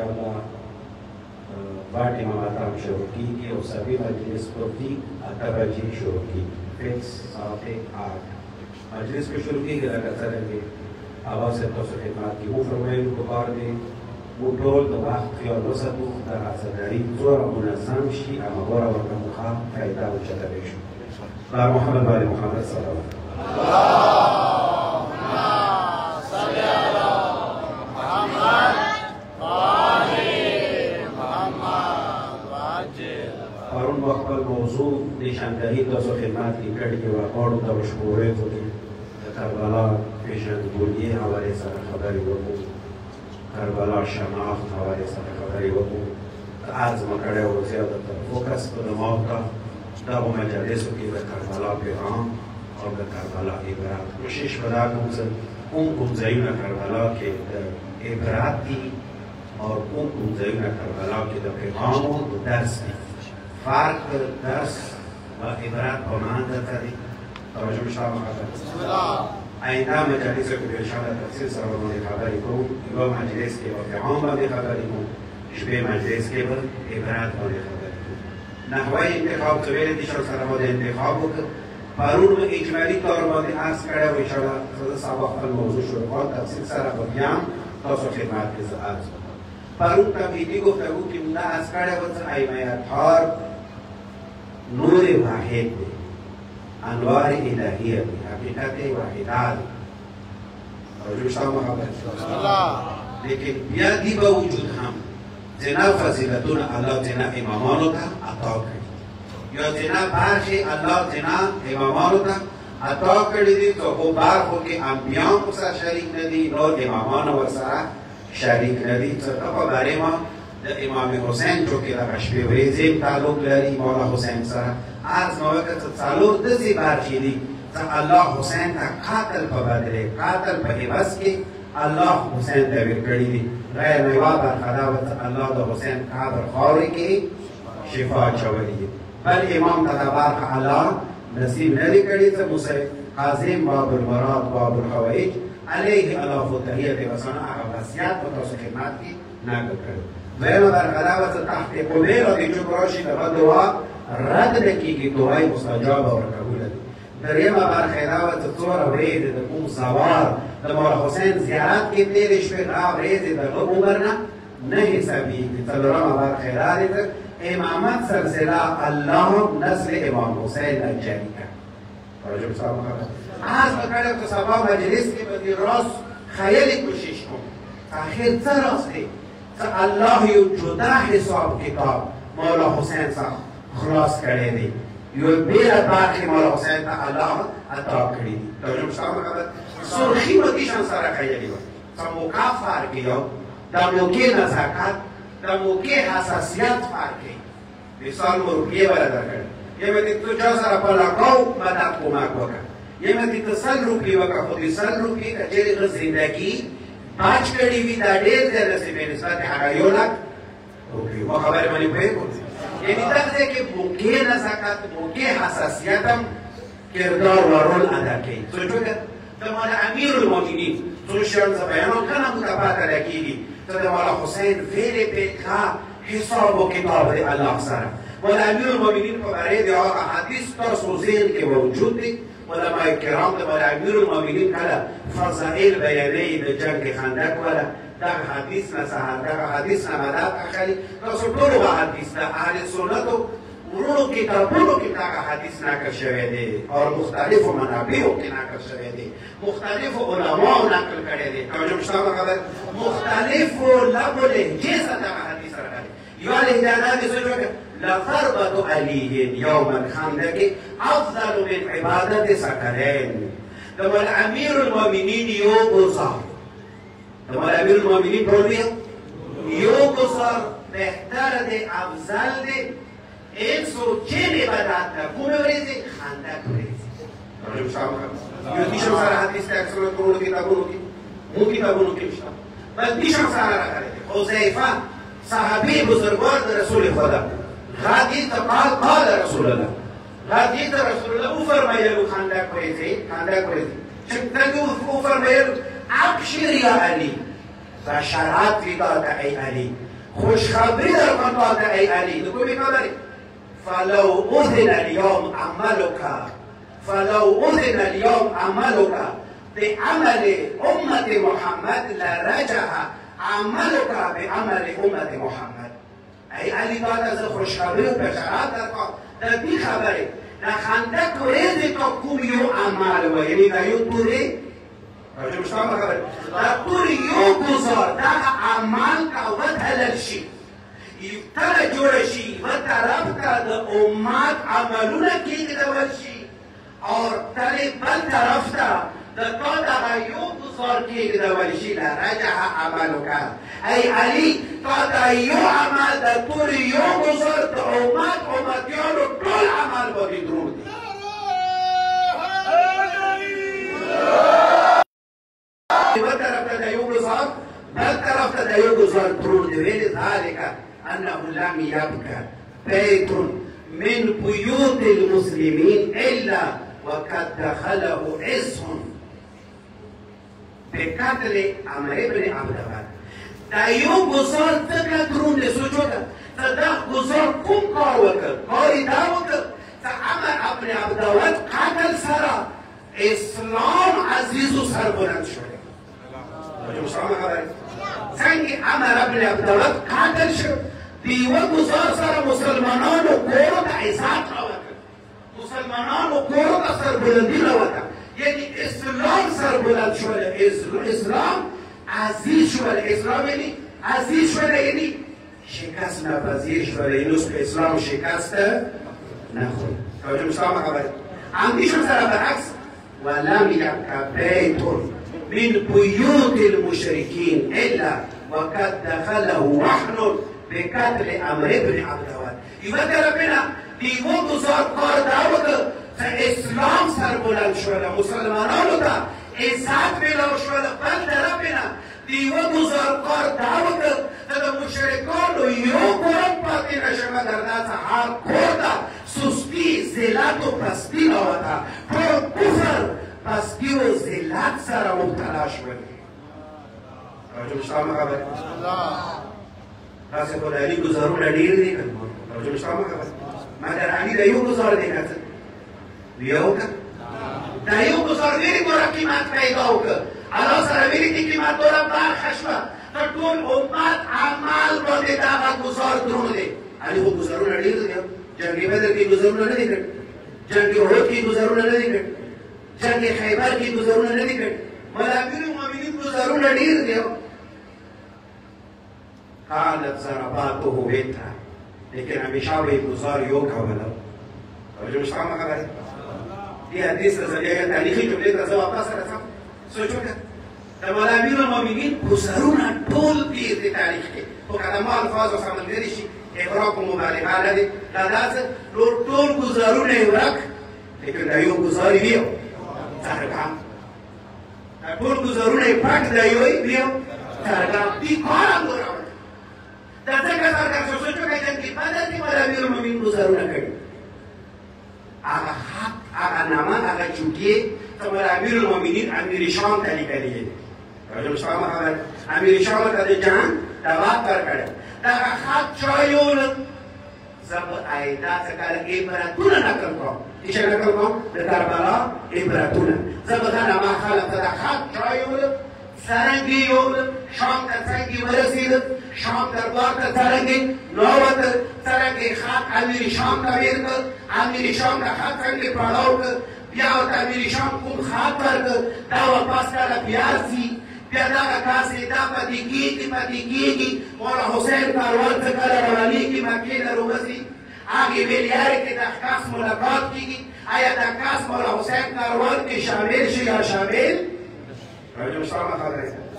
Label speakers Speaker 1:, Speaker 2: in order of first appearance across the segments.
Speaker 1: इंशाअल्लाह 8 इमामत शुरू की और सभी मजलिस को ठीक 8 बजे शुरू की, फिक्स 7:08 मजलिस को शुरू की गया करेंगे। आवाज़ से तो खिदमत की वो फरमाइल को बार में वो टोल तो वक्त की और वसतु दर आज़ादारी जोर मुनज़्ज़म शी अमगोरा व मुखाम फ़ायदा व चतरेश बार मोहम्मद वाले मोहम्मद सल्लल्लाहु अलैहि और उन वक़्त मौजू निशानदही तो खिदमत की कड़ी के वाक़ों तो मशहूर है तो करबला पेशन बोलिए हमारे सर खबरी वक़ू करबला शनाख्त हमारे सर खबरी वक़ू आज मकड़े हो ज़्यादातर फोकस को दमाग का तब मजलिसों की करबला पैगाम और करबला इबरात कोशिश बदा उन ज़ैन करबला के इबरात की और उन ज़ैन करबला के पैगाम और दर्स की फ़र्क दर्स व इबरात को मानता करें और जो शाम आइंदा मजलिस को इंशाअल्लाह तफसील से उन्होंने खबरी को इबा मजलिस के पैगाम वाले खबरी को शबे मजलिस के बाद इबरात वाले खबरी को नहवाई इंतखाब सवेरे दिशा सरमद इंतखाब को पारून में इजमाली तौर पर आज कड़ा हुआ इंशाअल्लाह सबक पर मौजू शुरू और तफसील सारा बयान तो खिदमत के साथ पारून तबीदी को तबू की मुना आज कड़ा हुआ आई मैं थार नूर वाहिद अनवार इलाहियत हकीकत वाहिदात और जो शाम लेकिन बियादी बावजूद हम जना फजीलतुन अल्लाह जना इमामानो था अता करी या जना बार से अल्लाह जना इमामानो था अता करी दी तो वो बार हो के अंबियाओं को साथ शरीक नदी और इमामानो वसारा शरीक नदी तो तब बारे में इमाम हुसैन जो कि रशबे वरीज़ ताल्लुक़ लरी मौला हुसैन सरा आज मौका ताल्लुक़ दसी बार चीदी तो अल्लाह हुसैन का कातल पर बदले कातल पर बस के अल्लाह हुसैन तबीर करी दी गैर नवाब खदावत अल्लाह तो हुसैन काबर खौरी की शिफा चवरी बल इमाम तबार का अल्लाह नसीब नरी करी तो मुझे काजिम बाबुल मराद बाबुल हवाइज अलैहि अल्लाह तहियत वसना वसियत व तौसीक़ात की नागल करो वैन बरकरावत तहत कुबैर और जुबराशी का दुआ रद्द की दुआई मुस्तजाब और कबूल दी दरिया बार खैरावत तोर वरीद द कुम सवार द मौला हुसैन ज़ियारत के तेरे शे राव रेज द उमरना नहीं सभी तलरा बार खैरात इमामत सिलसिला अल्लाह नस्ल इमाम हुसैन अल-जनी का और जो साहब आज बकरे तो सभा मजलिस के बदी रोज ख्याली कोशिश को आखिर तरह से अल्लाह यू जुदा हिसाब किताब मौला हुसैन साहब खलास करे दी यू बेरा बाकी मौला हुसैन का अल्लाह अता करी दी तो जो साहब सुर्खी मतीशान सारा ख्याली हो समोका फार कियो दमोके नजाकत दमोके हसासियत फार की मिसाल मुर्गिए वाला दरकर ये मैं तो जो सारा पला को मदद को मार को ये मैं तो सल रुपये वका खुद सल रुपये का जेल जिंदगी पांच कड़ी भी दाढ़ेर जैसे से मेरे साथ हरायोला ओके वो खबर मनी पे ये नितर से कि मुके नज़ाकत मुके हसासियतम किरदार व रोल अदा की सोचो कि तुम्हारा अमीरुल मोमिनीन तो शर्म से बयानों का ना मुताबिक रखीगी तो तुम्हारा हुसैन फेरे पे था हिसाब व किताब है अल्लाह सारा वाला अमीरुल मोमिनीन को बारे दे और हदीस तर सोज़ेन के वजूद थी علماء الكرام تبع أمير المؤمنين كلا فضائل بياني لجنگ خندق ولا ده حديثنا سهل ده حديثنا مدد أخلي رسول الله حديثنا أهل السنة ورونو كتابونو كتاب حديثنا كشويدي اور مختلف منابعو كنا كشويدي مختلف علماء نقل كردي توجه مشتاق خبر مختلف لبل جيسا ده حديث رخلي يوالي دانا بسجوك لضربة علي يوم الخندق أفضل من عبادة سكرين لما الأمير المؤمنين يوقظر لما الأمير المؤمنين بروبيا يوقظر بهتر دي أفضل دي एक सौ छह में बताता कुमे वरीज़े खानदा वरीज़े और जो शाम का ये दिशा सारा हदीस का अक्सर करोड़ किताबों की मिश्रा बस दिशा सारा रखा रहते हुज़ैफा साहबी बुजुर्गवार रसूल खुदा हादी तकाल काल रसूल अल्लाह हादी रसूल अल्लाह ऊपर मायलू खानदा वरीज़े शिकता के ऊपर मायल अब्शिर या अली बशरात फिदा का ऐ अली خوشخبری در خطاط ای علی تو کومی خبری فلو اذن اليوم عملك فلو اذن اليوم عملك بعمل امت محمد لرجع عملك بعمل امت محمد ای علی بعد از خوشخبری و بشارت در بی خبری در خندق ورید تا کومیو عمل و یعنی در یو توری در توری یو گذار در عمل که و حلل شی تر جوړ شي و طرف ته د امت عملونه کېږدول شي او ترې بل طرف ته د تا دغه یو گزار کېږدول شي لرجع عملک ای علي تا د یو عمل د پورې یو گزار د امتیانو ټول عمل باندې دروند دي یو طرف ته د یو گزار بل طرف ته د یو گزار دروند دی ولذلک أنه لم يبقى بيت من بيوت المسلمين إلا وقد دخله عز بقتل عمرو بن عبد الوهاب دا یو گزار څنګه دروند دی سوچ وکړه ته دا گزار کوم کار وکړ کار یې دا وکړ چې عمرو بن عبد الوهاب قتل سره اسلام عزیز و سربلند شد څنګه عمرو بن عبد الوهاب قتل شد دیوه گزار سره مسلمانانو کورو ته عزت راوکړ مسلمانانو کورو ته سربلندي راوکړه یعنی اسلام سربلند شول اسلام عزیز شول اسلام یعنی عزیز شول یعنی شکست نپذیر شول این روز که اسلام شکست نخورد توجه مسلمان خبر اندیشون سره برعکس ولم یبق بیت من بیوت المشرکین الا وقد دخله وحن بقتل عمرو بن عبد الوهاب یوه طرف نه دیوه گزار کار دا وکړه چې اسلام سربلند شول مسلمانانو ته عزت میلاو شول بل طرف نه دیوه گزار کار دا وکړه چې د مشرکانو یو قوم پاتې نشه مګر دا څه هر کور ته سستی ذلت و پستی راوته ټول کفر پستی و ذلت سره مبتلا شول توجه شته خبره تاسو په دالي گزارونه ډیر دي کنه توجه شته مګر علي د یو گزار دی کته یو دا یو گزار ډیر ګوره قیمت پیدا وکړه الله سره ویلي دي قیمت ډوره برخه شوه د ټول امت عمل باندې دغه گزار درون دی علي خو گزارونه ډیر دي جنګي بدر کې گزارونه نه دي کړي جنګي احد کې گزارونه نه دي کړي جنګي خیبر کې گزارونه نه دي کړي ملائکه المؤمنین گزارونه ډیر دي كانت ضرباته بيتها لیکن همیشه به گزار یو کوله توجه شته ما خبره دی حدیث زلیه تاریخی جمله ته واپس راځم سوچ وکړه د ملائکه المؤمنین گزارونه ټول دې تاریخ کې او کلمه الفاظ او سمندري شي ابراق و مبالغه لري دا داسې نور ټول گزارونه یې ورک لیکن دا یو گزار ویو څرګند دا ټول گزارونه یې پاک دا یو ویو څرګند دي کار وکړه دا څنګه څرګند شو چې کوم کې بدل کې ملائکه المؤمنین گزارونه کوي هغه حق هغه نامه هغه چوکۍ ته ملائکه المؤمنین امیر شام ته لیکلي دي راځم شام هغه امیر شام ته د جان دعوت ورکړه دا حق چایول زب ایدا څنګه عبرتونه نقل کوم چې نقل کوم د کربلا عبرتونه زب دا ما خلق دا حق چایول څنګه یو شام ته څنګه ورسید شام دربار ته څنګه نووت څنګه حق امیر شام ته ورکړ امیر شام ته حق څنګه پړاو بیا ورته امیر شام کوم خط ورکړ دا واپس کړه بیا سي بیا دا کاسې دا پاتې کېږي مولا حسین کاروان څه کله روانېږي مکې نه روبسي هغې ویلیارې کې د خاص ملاقات کېږي آیا د خاص مولا حسین کاروان کې شامل شي یا شامل راجو شامل خبره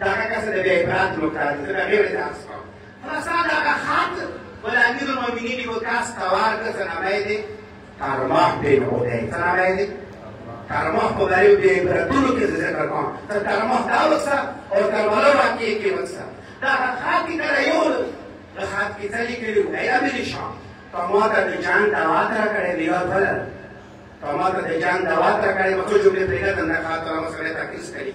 Speaker 1: دغه کس د بیا عبرت نقطه ده زه هغې ورته عکس کوم خلاصا دغه خط ولا امیر المؤمنین یو کس ته ورکړه څه نامه یې دی کارماح بن عدی څه نامه یې دی کارماح په غریب دی عبرتونو کې ذکر کوم ته کارماح دا وکړه او کربلا واقعې کې وکړه دا خط کې کله یو د خط کې څه لیکلي وو ای امیر شام ته ما ته د جان دعوت راکړې دی او بله ته ما ته د جان دعوت راکړې مخکې جملې پرېږده دا خط را مسله تاکید کړي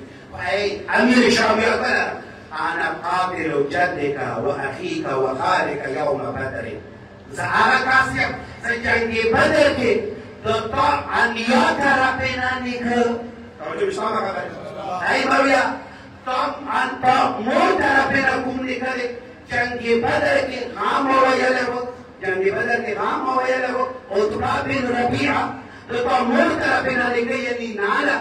Speaker 1: ای امیر شام یا بله انا قاتل جدك واخيك وخالك يوم بدر. زه هغه کس یم چې جنګ بدر کې د تا انیا طرف نه نیکه توجه شته خبره ای بویا تا مور طرف نه کوم نیکه جنگ بدر کې غام ویلی و جنگ بدر کې غام ویلی و عتبه بن ربیعه د تا مور طرف نه نیکه یعنی ناله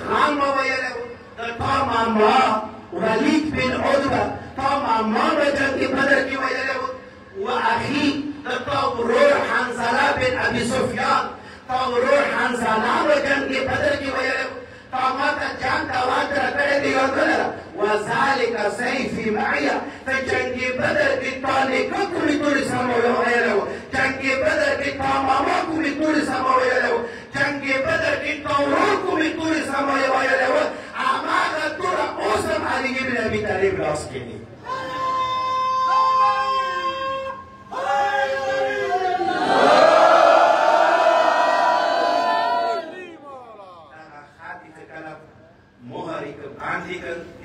Speaker 1: غام ویلی و د تا ماما ولید بن عتبه تا ماما به جنگ بدر کې ویلی و و اخی تا ورور حنظله بن ابي سفیان تا ورور حنظله به جنگ بدر کې ویلی و تا ماته جنگ ته وادره کړې دي او که نه وذلك سيفي معي ته جنگ بدر کې تا نیکه کومې تورې سمه ویلی و جنگ بدر کې تا ماما کومې تورې سمه ویلی و جنگ بدر کې تا ورور کومې تورې سمه ویلی و هماغه توره اوس هم علي بن ابي طالب لاس کې دي.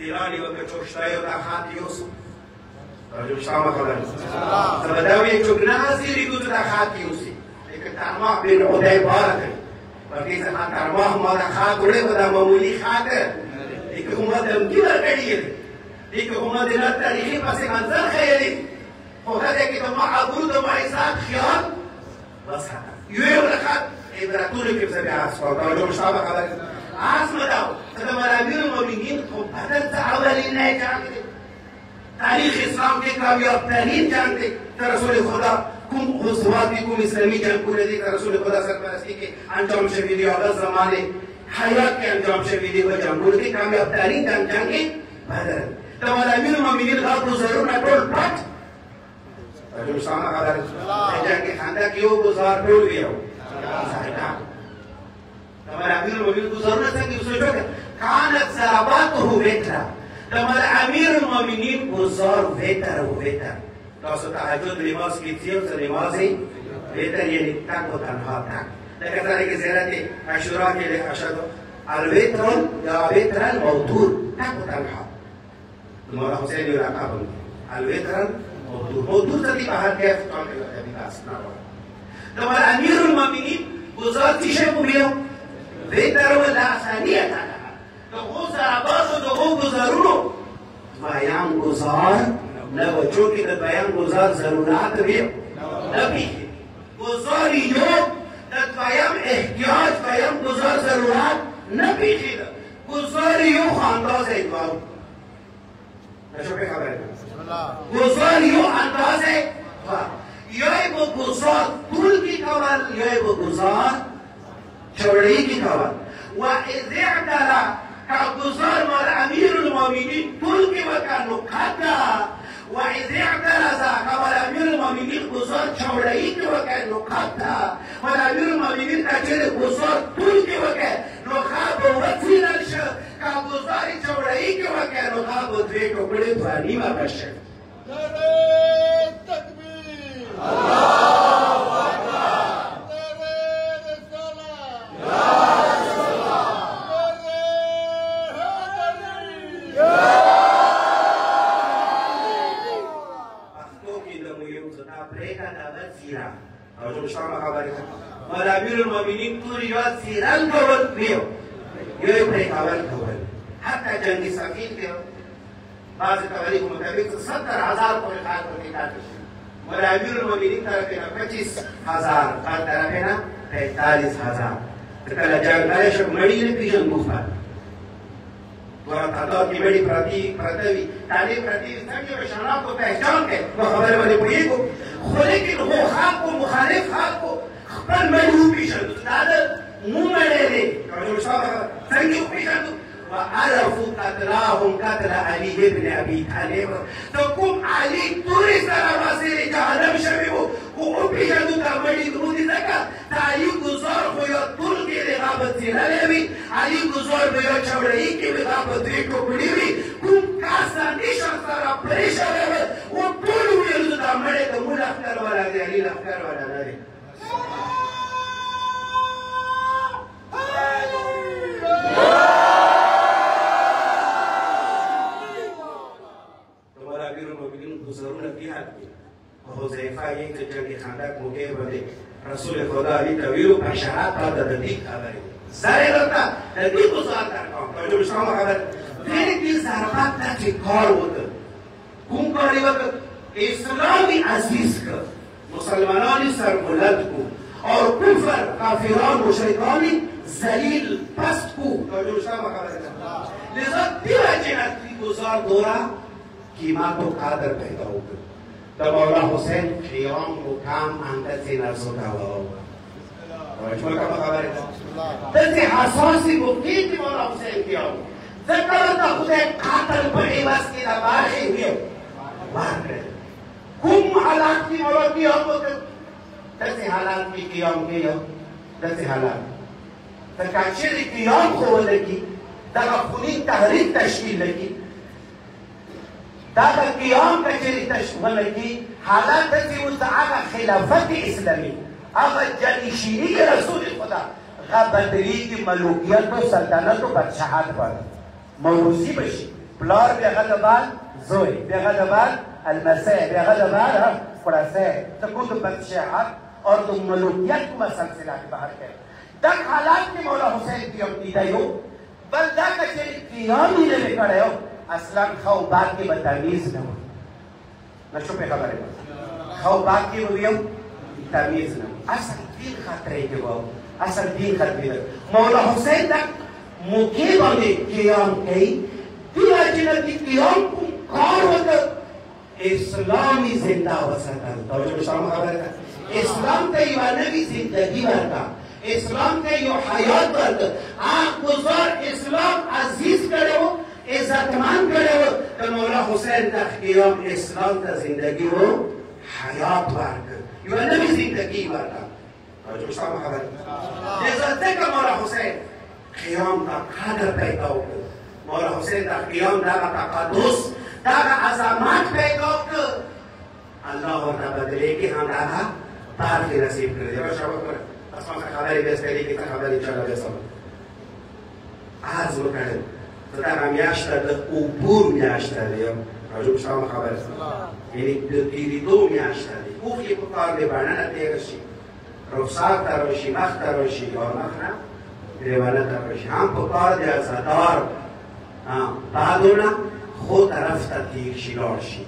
Speaker 1: ایرانی و که چوشتایی و در خط یوسف راجب شما خبر زبداوی چوک نازیری گوزو در خط یوسف لیکن ترماح بین عدی بارده بلکه زمان ترماح ما در خط دوڑه و در معمولی خطه لیکن اومد امکی برگڑیه لیکن اومد اینا تاریخی پس منظر خیلی خودت که تو ما عبود و معیزات خیال بس خطه یوی و خط امپراتوری که بزبی عصفا راجب شما خبر عاصمه داو ته امیر المؤمنین خو بدل ته اولین نه جنگ دی تاریخ اسلام کې کامیاب ترین جنگ دی ته رسول خدا کوم غزوات کوم اسلامي جنگونه دي ته رسول خدا سرپرستی کې انجام شوي دي هغه زمانه حیات کې انجام شوي دي و جنگونه کې کامیاب ترین جنگ بدر ته امیر المؤمنین غاړو ضرورت ټول پټ رجل سامه خبر جنگ خندق یو گزار ټول ویو امیر المؤمنین گزارونه څنګه وسوچو كانت ضرباته وترا لما امیر المؤمنین گزار وتر و وتر تاسو تهجد نماز کې تیو څه نماز وتر یعنی تک و تنها تک لکه څنګه چې زیارت عاشورا کې له اشهد الوتر یا وتر الموتور تک و تنها مولا حسین یو راکابل الوتر موتور څه دی بهر کې فتوان کې دی تاسو نه لما امیر المؤمنین گزار تیشه بولیو وتر ولا ثانیه دغو ضربات و دغو گزارونو دویم گزار نه و چونکه د دویم گزار ضرورت وی نه پیږي گزار یو د دویم احتیاج دویم گزار ضرورت نه پیږي گزار یو اندازه دوام نشو په خبره گزار یو اندازه یای با گزار طول کی کول یای با گزار چوڑی کی کول و اذ اعتلا كالگزار مال امیر المؤمنین طول کی وکا نقطه و اذ اعترض كمال امیر المؤمنین گزار چوڑی کی وکا نقطه و امیر المؤمنین کچر گزار طول کی وکا نخاب وزین الشه كالگزار چوڑی کی وکا نخاب دوی ٹکڑی دوانی ما بشه تکبیر اللہ مولا امیر المؤمنین طول یاد سیران کول بیو یو پری کول کول حتی جنگی سفین کے بعض تواریخ مطابق 70,000 پوری خلق کو نکال مولا امیر المؤمنین طرفینا 25,000 قال طرفینا 45,000 کله جنگ کړی شو مړی نه پیژن مخفر ورا تعداد کی بڑی پرتوی تعلیم پرتی څنګه به شناخت کو پہچان کې نو خبره باندې پوهیږو خو لیکن هو خلق کو مخالف خلق کو خپل مړی پیژن دا مو مړی دی څنګه پیژن وعرفوا قتلاهم قتل علي بن ابي طالب تقوم علي توري سره واسره جهنم شوی وو او پیژنو تا مړی درودي ځکه علي گزار خو یو ټول کې رغبت نه لوي علي گزار به یو چوړی کې رغبت یې کوړی وي کوم کاسا نشان سره پریشان او ټول ویل دا مړی ته موږ اختر ولا دی علي اختر ولا دی حذیفه یک جنگ خندق موقع بوده رسول خدا علی تویلو بشارت داده د دې خبرې زره درته د دې گزار در کام توجه شما خبر پھر کی ضربت داسې کار وکړ کوم کار یې وکړ اسلامي عزیز کړ مسلمانان سربلند کو اور کفر کافران مشرکان ذلیل پست کو توجه شما خبر لذا دیگر جنتی گزار دورا قیمت و قدر پیدا وکړ د مولا حسین قیام و کام اندازه نفس و دوا توجه کوم خبره دلته حساسی گفتی که مولا حسین قیام ذکر تا خدای قاتل په ایواز کې دا بارې ویو واره کوم حالات کې مولا قیام وکړ دلته حالات کې قیام کېو دلته حالات د کاچری قیام خو ولګي دا خونی تحریک تشکیل لګي دا قیام کچری تشکیل لګي حالات دلته مستعاره خلافت اسلامی هغه جانشینی رسول خدا بدری کی ملوکیت و سلطنت و بادشاہت پر موروثی بشی پلار بیغه دبال زوی بیغه دبال المسیح بیغه دبال خلاصه تكون بادشاہت اور تو ملوکیت کو مسلسلہ کے باہر کرے دک حالات میں مولا حسین کی امتیدہ ہو بل دا کچھے قیام ہی لے کڑے ہو اصلا خو بات کی بتامیز نہ ہو نشو پہ خبر ہے خو بات کی ہوئی ہو تامیز نہ ہو اصل دین خطرے کے وہ اصل دین خطرے مولا حسین تک موقع باندے قیام کئی دیا جنتی قیام کو کار ہوتا اسلامی زندہ وسطا توجہ بشارم خبر ہے اسلام کا یو نبی زندگی ورکا اسلام کا یو حیات ورکا آنکھ گزار اسلام عزیز کرے ہو عزتمان کرے ہو تو مولا حسین تک قیام اسلام کا زندگی ہو حیات ورکا یو نبی زندگی ورکا توجہ بشارم خبر ہے جیسا کا مولا حسین قیام کا قدر پیدا ہو مولا حسین کا قیام دا تقدس دا عظمت پیدا ہو اللہ اور بدلے کہ ہم رہا تار کی نصیب کر دیا اور شباب پر اسمان سے خبری بیستری کی تا خبری انشاءاللہ بیستر آز بکرد تو تا میاشتا دا اوپور میاشتا دیا راجو بشتام خبر یعنی دیری دو میاشتا دی اوفی پکار دی بانانا تیرشی رخصار تروشی مخ تروشی اور مخنا دیوانا تروشی هم پکار دی ازادار بعدونا خود طرف تا تیر شیلار شی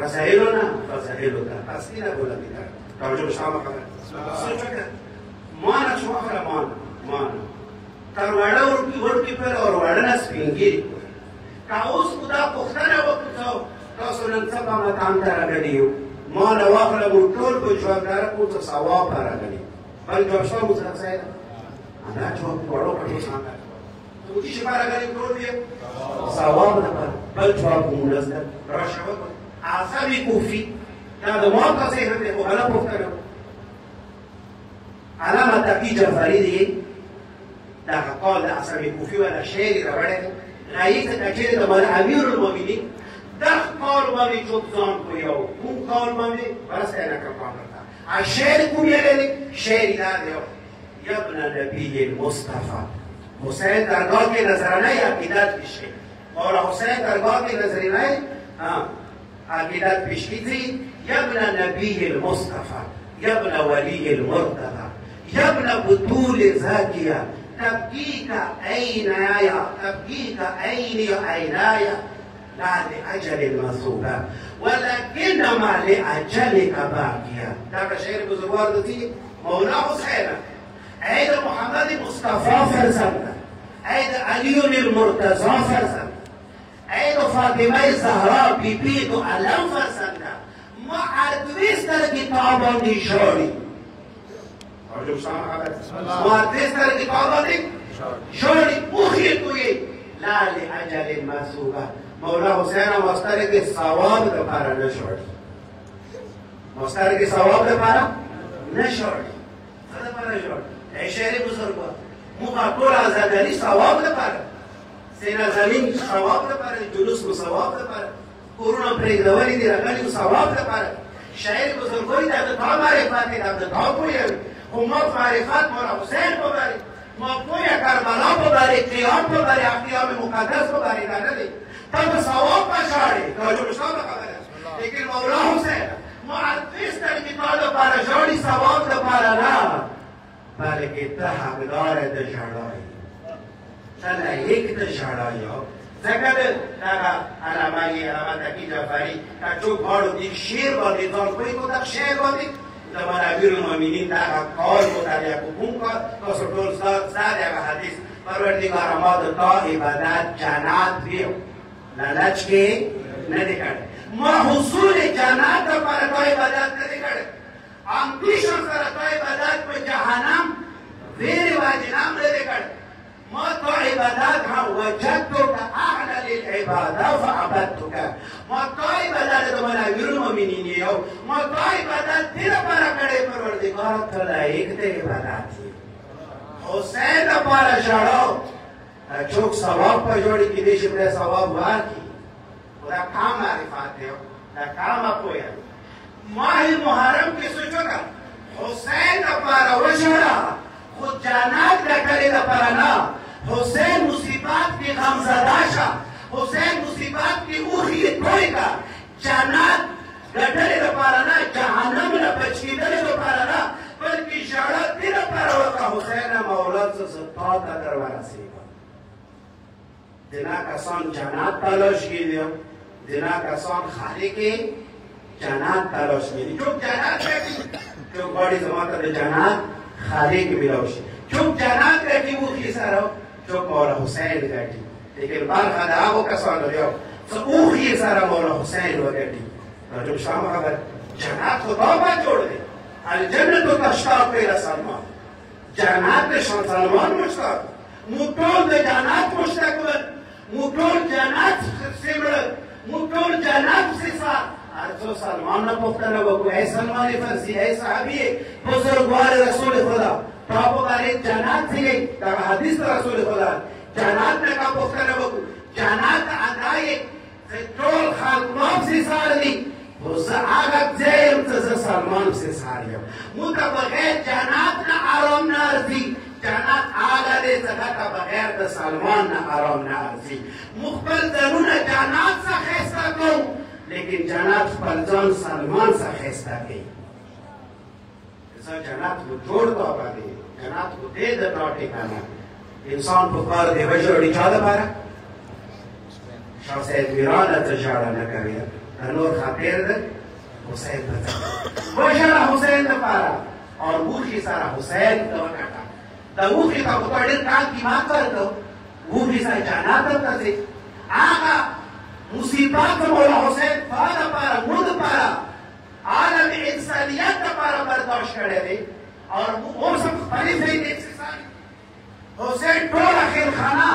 Speaker 1: رسائلونا فزائلو تا پسلی نبولا بیتر توجه بشتام خبر سوچ کر مانا چو آخر مانا تر وڑا ورکی پر اور وڑا سپینگیری کاؤس خدا پختر وقتو تاسو نن سبا مقام تا رگلیو مانا واخر مرطول کو جواب دارا کو سواب پر رگلیو بل جواب شما مطلق سایده انا جواب وڑو پڑھو سانتا تو کی شما رگلیو طول دیو سواب نپر بل جواب مولزدر راشبا عصبی کوفی یا دماغ کا سے ہم نے وہ غلط پختر علامة تقي جعفري دي دا قال دا عصبي كوفي ولا شيري دا بڑے رئيس تاجر دا مال امير المؤمنين دا قال ما بي جوزان کو يو كون قال ما بي بس انا كفان کرتا الشير کو يلي شيري دا ديو يا ابن النبي المصطفى حسين درگاہ کے نظرانے عقیدت پیش ہے اور حسین درگاہ کے نظرانے عقیدت پیش کی تھی يا ابن النبي المصطفى يا ابن ولي المرتضى يا ابن بطول زاكية تبكيك أين يا تبكيك أين عيناي لا لأجل مصوبة ولكنما لأجلك باقية هذا شعر بزرگوار دي مولا حسين عيد محمد مصطفى فرزند عيد علي المرتضى فرزند عيد فاطمة الزهراء بيبيد علم فرزند ما ادریستر کتابوں دی شوری اور جو سامع خبر ما ادریستر کتابوں دی شوری اوخی توی لال اجل مسوبہ مولا حسین مستر کے ثواب دا پارا نشوری مستر کے ثواب دا پارا نشوری خدا پارا نشوری اے شہر بزرگو مقابل آزادانی ثواب دا پارا سینہ زمین ثواب دا پارا جلوس کو ثواب دا پارا کورونا پریدواری دی رگلی ثواب دا پارا شاعر بزرگوی دا دتا معرفت دا دتا کوئی ہم معرفت مولا حسین کو باری ما کوئی کربلا کو باری قیام کو باری قیام مقدس کو باری دا دے تب ثواب پاشاڑے تو جو مشتاق خبر ہے لیکن مولا حسین معطیست که تا دا پرشانی ثواب دا پرنا بلکه تا حقدار دا جڑایی تا یک دا جڑایی ها ذکر علامه تکی جعفری که چوک بارو دیگ شیر بادی دان کوئی کو تک شیر بادی زمان امیر المؤمنین دا کار مطالعه کن کا سرطول زاد یا حدیث پروردگار ما تا عبادت جنات بیو لالچ کے ندی کرده ما حصول جنات پر تا عبادت ندی کرده امپیشن سر تا عبادت پر جهنم ویر واجنام ندی کرده ما تو عبادات هم وجدتك أعلى للعبادة فعبدتك ما تو عبادات تو من أمير المؤمنين يو ما تو عبادات تیرا پارا کڑے پروردگار تلائق تے عبادات حسین پارا شڑو چوک ثواب پر جوڑی کی دیش پر ثواب وار کی خدا کام معرفات دیو دا کام اپویا ماہ محرم کی سوچو گا حسین پارا وشڑا خود جانات لکلی دا پرانا حسین مصیبات کی غمزداشا حسین مصیبات کی اوخی کوئی کا جانات گٹلی دا پرانا جہنم نا پچکیدلی دا پرانا بلکی شاڑت دی دا پرانا حسین مولد سے ستاتا دروانا سیگا دینا کسان جانات تلاش کی دیو دینا کسان خالی کی جانات تلاش کی دیو چوک جانات بیٹی چوک بڑی زمان تا جانات خالی کی ملاوشی چوک جانات بیٹی وہ خیسا رہو چوک مولا حسین بیٹی لیکن بار خدا آگو کسان رہو سو او خیسا رہو مولا حسین بیٹی جو شام خبر جنات خدا با جوڑ دے الجنت و تشتاق پیرا سلمان جنات شان سلمان مشتاق موٹول دے جنات مشتاق بل موٹول جنات سمرد موٹول جنات سسا ارچو سلمان نہ پختہ نہ بکو اے سلمان فرسی اے صحابی بزرگوار رسول خدا تابو بارے جنات سے گئی تاکہ حدیث رسول خدا جنات نے کا پختہ نہ بکو جنات اندائی ٹول خالقناب سے سار دی بس آگت زیم تز سلمان سے سار یو موتا بغیر جنات نہ آرام نہ ارزی جنات آگا دے زکا بغیر دا سلمان نہ آرام نہ ارزی مخبر درون جنات سا خیستہ کروں لیکن جنات پلزان سلمان سا خیستہ گئی ایسا جنات کو جوڑ تو آبا دے جنات کو دے در نوٹے کانا انسان پکار دے وجہ چاہ دا پارا شاہ سید میران اتجارہ نہ کریا تنور خاطر در حسین بتا وجہ حسین دا پارا اور ووخی سارا حسین دا وکتا دا ووخی تا کتا دیر کان کی مات کرتا ووخی سارا جانات تا سے آقا مصیبات مولا حسین پارا پارا مد پارا عالم انسانیت پارا برداشت کرے دے اور وہ سب خلی سے دیکھ سے ساری حسین ٹولا خیل خانہ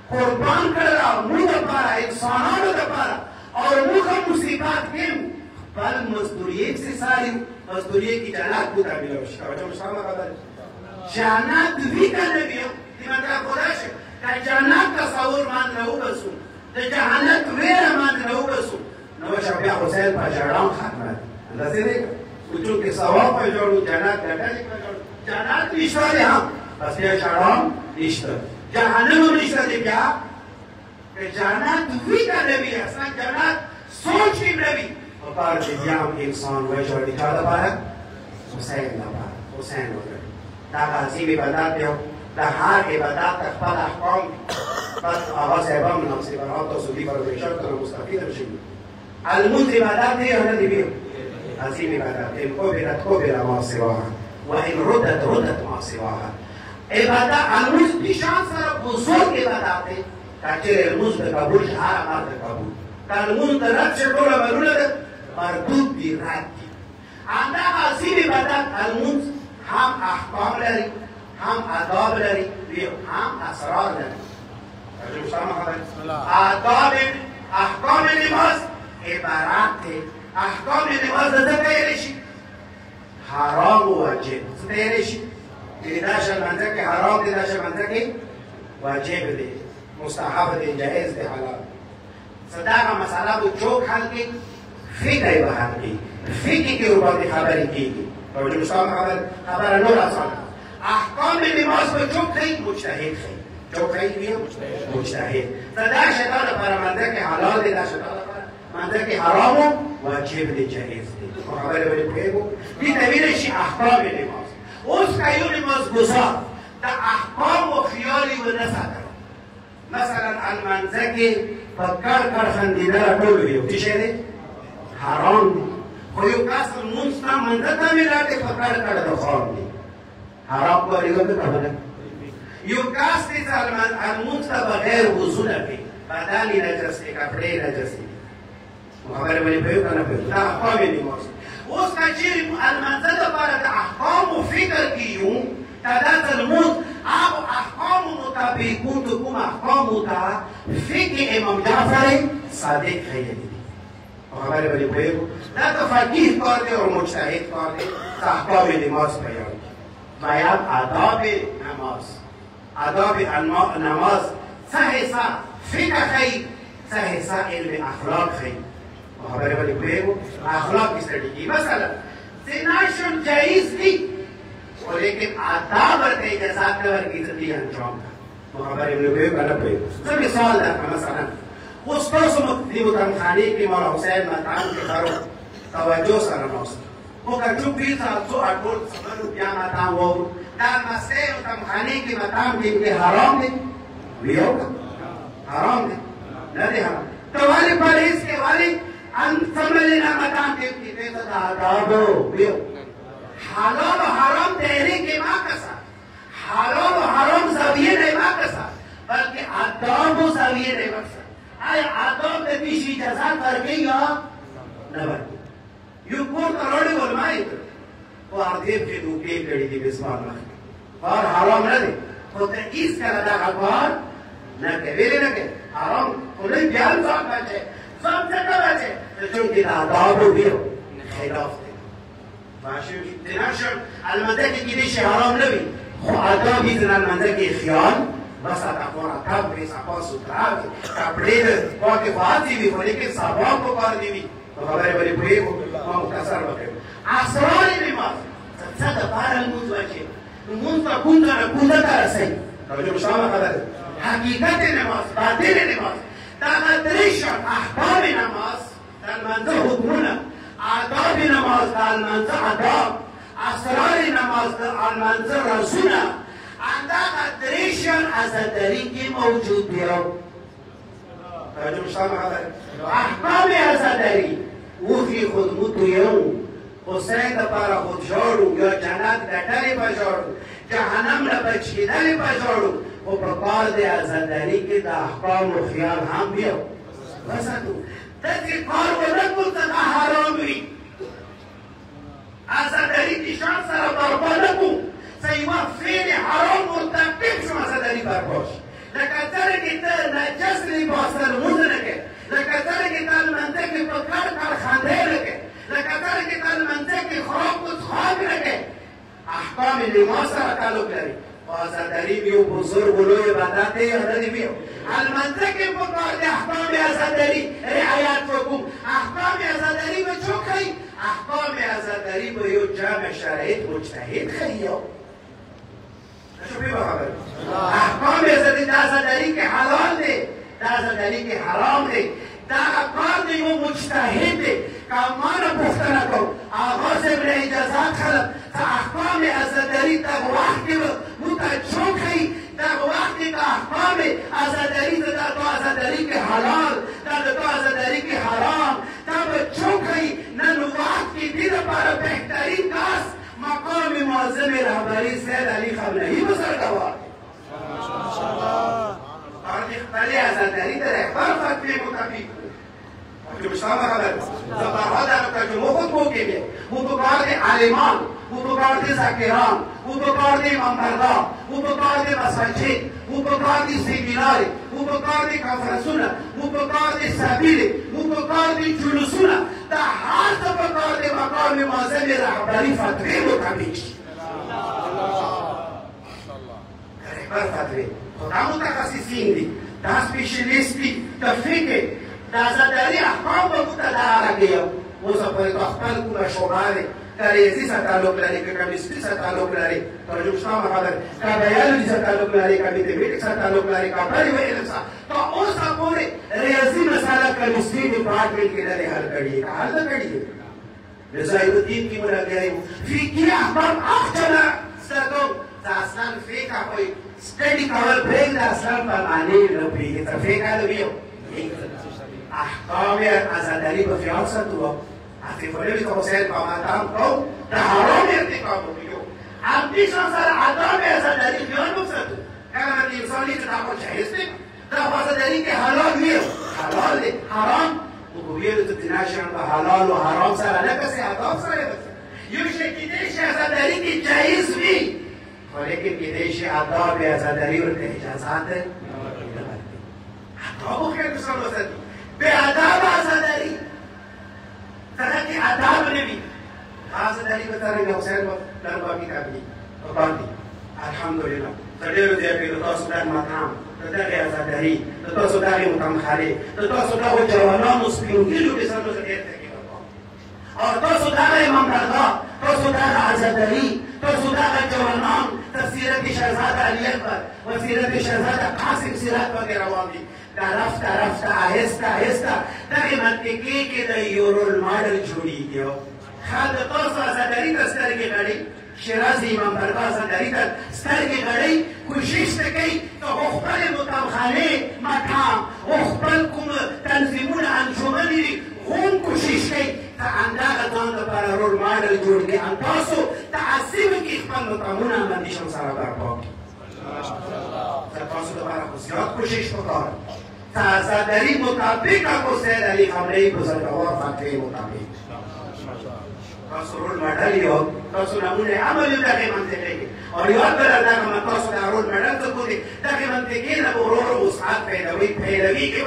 Speaker 1: قربان کر رہا مد پارا انسانانو دا پارا اور وہ کا مصیبات کیم بل مزدوریت سے ساری مزدوریت کی جانات بودا ملوشتا وجہ مشاہمہ خبر جانات بھی کا نبیو دیمترا خدا شک کہ جانات تصور مان رہو بسو دا جہانت ویر مان رہو بسو نوشا بیا حسین پا جڑاؤں خاتمات اللہ سے دیکھا کچھوں کے ثواب پا جوڑو جانات گھٹا لکھا جوڑو جانات نشتہ دے ہم بس بیا جڑاؤں نشتہ جہانم نشتہ دے کیا کہ جانات وی کا نبی ہے اصلا جانات سوچ کی نبی وقار جیام انسان وجہ دکھا دا پارا حسین دا پارا حسین وجہ دا غازی عبادات دیو دا ہار عبادات تخبال احکام بس آغاز صاحبان من نفسی برات و صدی پر بیشار کرنا مستقید رشید المنز عبادات دیو ہنا دی بیو غازی عبادات ان قبرت ما سواها و ان ردت ما سواها عبادات المنز پیشان سر بزرگ عبادات دی کچر المنز بقبول شهار مرد قبول المنز رد شکولا بلولا دی مردود دی رد دی اندہ غازی عبادات المنز ہم احکام لری ہم آداب لری ہم اسرار لری آداب احکام نماز عبارات تھے احکام نماز ازا پیرشی حرام و واجب پیرشی دیداشا منزه که حرام دیداشا منزه که واجب دی مستحب دی جائز دی حلال صداقہ مسئلہ کو چوک حل کی فکر بحل کی فکر کی روپا دی خبری کی اور جو مستحب خبر نور آسان احکام نماز کو چوک خیل مجتہد خیل چوک خیل بھی مجتہد صدا شیطان پر منزه که حلال دی دا شیطان پر منزه که حرام واجب دی جائز دی خبرې باندې پوهېږو دې ته ویلی شي احکام نماز. اوس که یو نمازګزار د احکامو خیال یې ونه ساتل، مثلا المنځه کې په کړ کړ خندېده راټول وي، څه شی دی؟ حرام دی. خو یو کس لمونځ ته منځه ته میلاټې په کړ کړ د خواب دی، حرام کارېږه که نه؟ یو کس دی چې لمونځ ته بغیر وضو نه کوي، بدن یې نجس دی، کپړې یې نجس دي. خبرې باندې پوهېږو که نه پوهېږو؟ دا احکام نماز. اوس که چېرې المنځه دپاره د احکامو فکر کې یو تعداد لمونځ هغو احکامو مطابقون د کوم احکامو ته فکر امام جعفر صادق خیلی دي. خبرې باندې پوهېږو؟ دا د فقیه کار دی او مجتهد کار دی چې احکام نماز بیان کړي. باید آداب نماز، آداب نماز څه حصه فقه ښیي، څه حصه علم اخلاق ښیي. خبرې باندې پوهېږو؟ اخلاق کې سټډي کېږي. مثلا زنا شرط جایز دي خو لیکن آداب ورته اجازات نه ورکوي چې دې انجام کړه. خبرې باندې پوهېږو که نه پوهېږو؟ زه مثال درکړم. مثلا اوس تاسو دې وطنخانې کې مولا حسین مطعم کې خرو توجه سره ناست خو که چوپ وي څو اټول سمنو بیا مطعم واورو دا مسئلې وطنخانې کې مطعم کې حرام دی؟ ویو که حرام دی؟ نه دی حرام. ته ولې پرهیز کې ولې سملې نه مطعم کې دې ته د آدابو ویو حلال و حرام تحریک ما کسا، حلال و حرام زاویه نه ما کسا، بلکې آداب و زاویه نه مقصد. آیا آداب د پیش اجازات ورکوي یا نه ورکوي؟ یو کور ته راوړي علما یې کړ خو اردیب چې دوکې کړي دي بسمار مخکې کار حرام نه دی خو ته هېڅکله دغه کار نه کوې ولې نه کوې حرام خو نه بیا هم ځان بچې ځان څنګه بچې چونکې د آدابو ویو خلاف دی. زنا شرط المنځه کې کیدای شي حرام نه وي خو آداب یې زنا المنځه کې خیال بس اتاقونه کب وي صفا سوترا وي کپړې د پاکې پاتې وي خو لیکن صابون پکار دي وي. خبرې باندې پوهېږو؟ ما مختصر وکړو. اسرار نماز څه دپاره لمونځ واچوي؟ لمونځ ته کونده ته رسوي. توجه شته خبره ده. حقیقت نماز، باطن نماز، دغه درې شرط احکام نماز، د لمانځه حکمونه، آداب نماز، د لمانځه آداب، اسرار نماز، د لمانځه رازونه، همدغه درې شرط عزاداري کې موجود دي. توجه شته خبره؟ احکام عزاداري وفي خدمت یو حسین دپاره خود ژاړو یا جنت ګټلې به ژاړو جهنم نه بچېدلې به ژاړو خو په کار د عزاداري کې د احکامو خیال هم بیا وساتو. داسې کار ونه کړو چې دا حرام وي. عزاداري کې شان سره برباد نه کړو چې یوه فعل حرام مرتکب شو عزاداري برباد شي. لکه څرنګې ته نجس لباس سره لمونځ نه کوې، لکه څرنګې ته لمانځه کې په کړ کړ خندا نه کوې، لکه څرنګې ته لمانځه کې خوراک و څښاک نه کوې. احکام نماز سره تعلق لري. عزاداري به یو بزرګو لوی عبادت دی یا نه دی؟ بیا لمانځه کې په کار د احکام عزاداري رعایت وکړو. احکام عزاداري به څوک ښیي؟ احکام عزاداري به یو جامع شرایط مجتهد ښیي. شوفي بخبر احکام عزاداري کې حلال دی، دا عزاداري کې حرام دی، دا کار دی یو مجتهد دی. که ما نه پوښتنه کوو هغه صاحب له اجازات خلک چې احکام عزاداري دغه وخت کې به موږ ته څوک ښیي؟ دغه وخت کې که احکام عزاداري د تا عزاداري کې حلال، دا د تا عزاداري کې حرام، دا به څوک ښیي؟ نن وخت کې دې لپاره بهترین کس مقام معظم رهبری سید علی خامنه‌ای بزرگوار اور خپل عزاداري د رهبر فتوی مطابق جو مشتاق خبر زبرها در ترجمه خود موکبه او تو کار دی عالمان، او تو کار دی ذاکران، او تو کار دی امامبردان، او تو کار دی مساجد، او تو کار دی سیمیناری، او تو کار دی کنفرانسونه، او تو کار دی سبیل، او تو کار دی جلوسونه، دا هر څه په کار دی مقام معظم رهبری فتوی مطابق شي. رهبر فتوی خدا متخصصین دي، دا سپیشلیست دي د فکر د عزاداري احکام به موږ ته دا راګي. اوس پورې که خپل کومه شعبه دی که ریاضي سره تعلق لري، که کمیستري سره تعلق لري، توجه شته خبره، که بیالوجي سره تعلق لري، که میتمیټکس سره تعلق لري، که بل یو علم سره، که اوسه پورې ریاضي مسله کمیستري ډپارټمنټ کې نه دی حل کړي، که حل نه کړي رضای الدین کی ملګری فقهي احکام اخچله زده کوم د اصلا فقه کوي سټډي کول پرېږده اصلا په معنی نه پوهېږي ته فقه لوي احکام عزاداری به خیال ساتو عفیف النبی که حسین با ماتم کو د حرام ارتکاب وکړو همدیشان سره آداب عزاداری خیال بساتو کله د انساني چې دا خو جایز دی دا عزاداری که حلال وي حلال دی حرام وګویلو ته دیناشان به حلال و حرام سره نه کسي آداب سره یو شی کېدای شي عزاداری کې جایز وي خو لیکن کېدای شي آداب عزاداری ورته اجازات نه ورکړي آداب خو خیر سره وساتو بے آداب عزاداری طرح کے آداب نے بھی عزاداری بتا رہے ہیں حسین لربا کی کابلی باندې الحمدلله تډیرو دې په تاسو د مقام دغه عزاداری تاسو دغه متمخالي تاسو دغه جوانانو سپینګلو به سره ډېر تکلیف او تاسو دغه امام رضا تاسو دغه عزاداری تاسو دغه جوانان تفسیرت شهزاده علی اکبر و سیرت شهزاده قاسم سیرت وغیرہ روان دي رفته رفته آهسته آهسته دغه منطقې کې د یو رول ماډل جوړېږي ښه د تاسو عزاداري ته سترګې غړئ شیرازي امام درګاه عزاداري ته سترګې غړئ کوشش ته کوئ که خپلې مطبخانې مقام او خپل کوم تنظیمونه انجمن دي هم کوشش کوئ که همدغه ځان لپاره رول ماډل جوړ کړي ان تاسو تعصب کې خپل مقامونه اندیشم سره برپا کړي تاسو لپاره خو زیات کوشش پکار عزاداری مطابق کو سید علی خامنه‌ای بزرگوار فتوی مطابق تاسو رول ماډل یو تاسو نمونه عمل یو دغه منطقې کې او یاد بلل دغه تاسو د رول ماډل ته کوئ دغه منطقې نه ورور وسعت پیدوي کې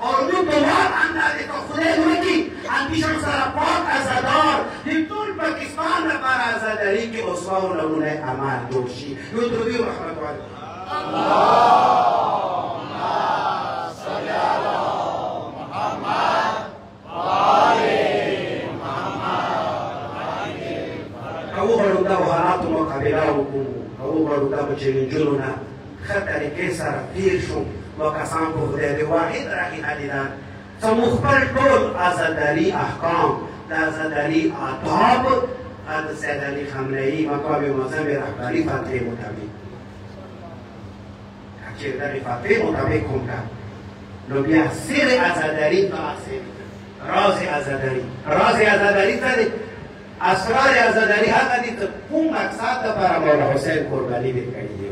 Speaker 1: او نو په واقع اندازې ته خدای وکړي اندیشم سره پاک عزادار د ټول پاکستان لپاره عزاداری کې اسوه او نمونه عمل جوړ شي یو درودي رحمت الله دا چیلنجونو نه ښه طریقې سره تېر شو نو کسان په خدای د واحد راهي حلیدان زموږ خپل ټول عزاداري احکام د عزاداري آداب د سید علي خامنه‌ای مقام معظم رهبري فتوی مطابق چې دغې فتوی مطابق کوم کار نو بیا سر عزاداري راز عزاداري څه دی اسرار عزاداری هغه دي چې کوم مقصد لپاره مولا حسین قرباني ورکړي دی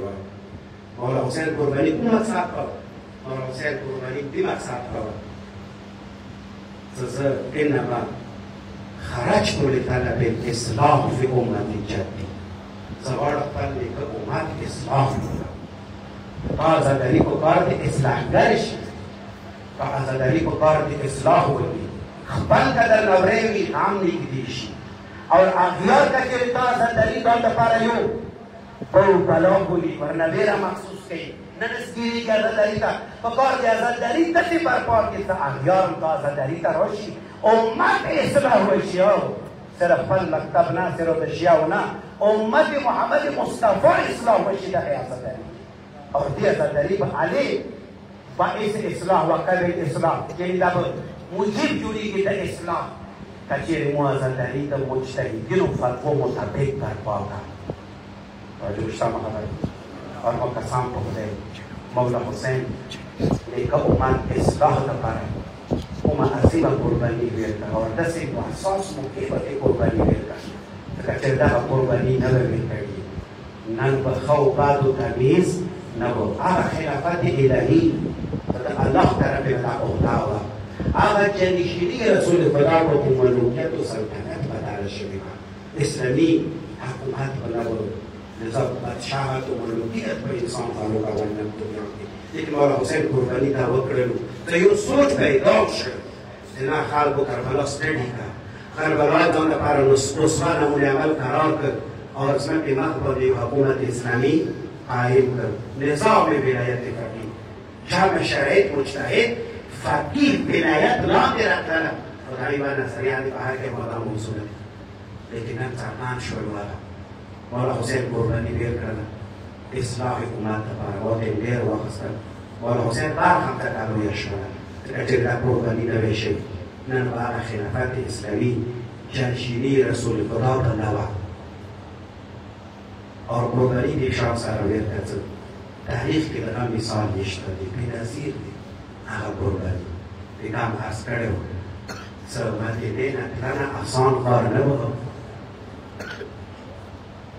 Speaker 1: مولا حسین قرباني کوم مقصد په مولا حسین قرباني دې مقصد په زه انما خرجت لطلب الاصلاح في امه جدي زوال خپل لیک امت اصلاح عزاداری کو کار دي اصلاح ګرش عزاداری کو کار دي اصلاح وکړي خپل قدر نوري نام نږدې شي او اغیار کا چې تا عزاداری دا لپاره یو او کلام بولی ورنه ډېره مخصوص کوي نه نسګیري کې عزاداری ته په کار د عزاداری داسې برپار کې څه اغیار تا عزاداری ته راشي امت اصلاح وشي صرف خپل مکتب نه صرف د شیعو نه امت محمد مصطفی اصلاح وشي دغه عزاداری او دې عزاداری به علی باعث اصلاح وقبل اصلاح یعنې دا به موجب جوړېږي د اصلاح کچېرې مو عزاداري د مجتهدینو فتوو مطابق برپا کړه توجه شته خبره اور ما قسم په خدای مولا حسین لیکه امت اصلاح لپاره کومه عظیمه قرباني ورکړه او داسې حساس موقع به قرباني ورکړه ځکه چې دغه قرباني نه به ورکړي نن به ښه او بد و تمیز نه به هغه خلافت الهي د الله طرف نه عهده وه هغه جانشیني رسول خدا به په ملوکیت و سلطنت بدله شوې وه اسلامي حکومت به نه و نظام بادشاهت و ملوکیت به انسان تعلق اول نه دنیا کې لیکن مولا حسین قرباني دا وکړلو ته یو سوچ پیدا شو چې نه خلکو کربلا سټډي کړه کربلا ځان لپاره نسخه نمونه عمل قرار کړ او ځمکې مخ باندې یو حکومت اسلامي قایم کړ نظام ولایت فقیه جامع شرایط مجتهد فقیه ولایت لاندې راغله خدای باندې نظریه دې په هر کې مولا موصول لیکن نن څرګند شول والا مولا حسین قرباني ډېر کړله اصلاح حکومت لپاره وخت یې ډېر واخیستل مولا حسین بار هم ته لویه شوله ځکه چې دا قرباني نه وی شوي نن به هغه خلافت اسلامي جانشینی رسول خدا په نوه اور قربانی دی شام سره ورته تاریخ کې دغه مثال نشته دی بېنظیر دی هغه قرباني پیغام عرض کړی و څه باندې دی نه پلانه اسان کار نه و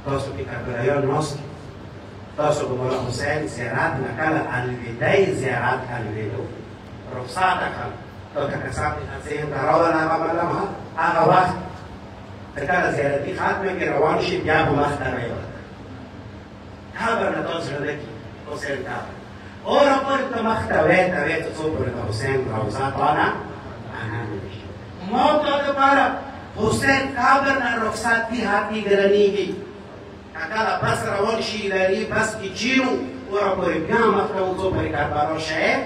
Speaker 1: تاسو کې کارګرایان ناست تاسو به مولا حسین زیارت نه کله الوداعي زیارت الودو رخصت کړه تو که کسان ذهن ته راوړل هغه معلومه هغه وخت د کله زیارتي ختمه کې روان شي بیا به وخت راوړي خبر نه تاسو نه کی حسین کا اور پر ته مخته وې ته څو پر حسین روزا پانا موت ته پارا حسین کابر نه رخصت دی هاتی ګرنیږي کله بس روان شي لري بس کی چینو اور پر بیا مخته څو پر کاربارو شه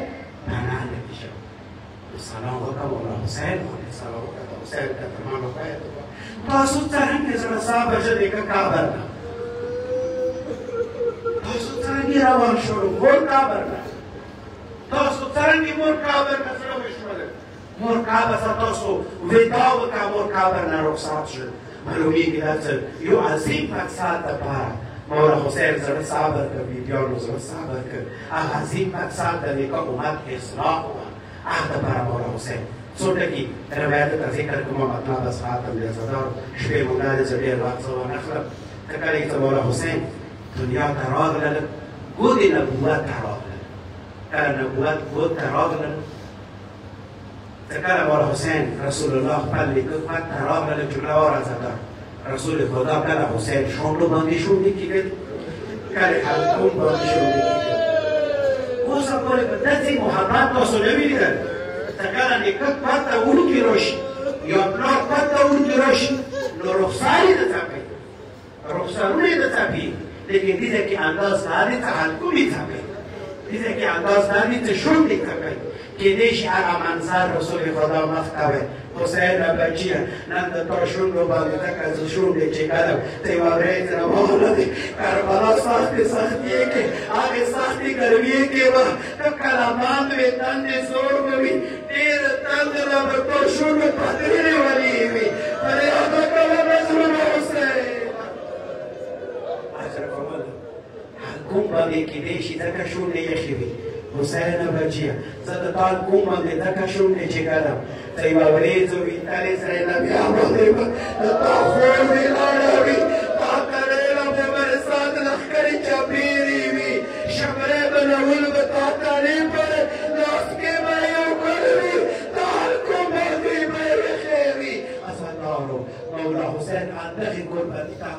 Speaker 1: انا نه کیشو سلام وکړه مولا حسین سلام وکړه حسین ته تمام وکړه تاسو څنګه زړه صاحب چې کابر تاسو څنګه روان شو مور کابر تاسو څنګه مور کابر نه سره وشول مور کابر تاسو ودا وکا مور کابر نه رخصت شو معلومیږي دا یو عظیم مقصد ده مولا حسین زړه صبر کوي بیا نو زړه صبر کوي هغه عظیم مقصد ده چې امت اصلاح هغه پر مولا حسین څوټه کې روایت ته ذکر کوم مطلب بس خاطر دې زدار شپې مونږ دې ډېر وخت سره نخلم کله چې مولا حسین دنیا ته راغلل ګودې نبوت ته راغلل کله نبوت ګود ته راغلل کله مولا حسین رسول الله خپل لیکوت ته راغلل جمله ورزده رسول خدا کله حسین شونډو باندې شونډې کېدل کله حلقوم باندې شونډې کېدل اوس پورې په داسې محبت تاسو نه ولیدل کله نیکه پته وړوکي راشي یا پلار پته وړوکي راشي نو رخسار یې د څپې رخسارونه یې د څپې لیکن دیده که انداز داری تحلقومی تبه دیده که انداز داری تشوندی تبه که دیش هر منظر رسول خدا مختبه حسین بچیه نند تا شوندو بانده تک از شوندی چه کدم تیواره روانه دی کربلا سختیه که آگه سختی گرمیه که با تو کلمان دوی تند زور بوی دیر تند را به تا شوندو پدری ولی وی ولی آگه کلا رسول حسین کوم باندې کې دی چې دغه شونډې یخې وي حسین بچیه زه د تا کوم باندې دغه شونډې چې کړم ته یوه ورېځ وي تلې سره نه بیا باندې به د تا خور ولاړه وي تا کړېله به برسات لښکرې چاپېرې وي شمرې به نول به تا تانې پرې لاس کې به یو ګل وي تا هر کوم باندې به یخې وي اسدارو مولا حسین همدغې قرباني ته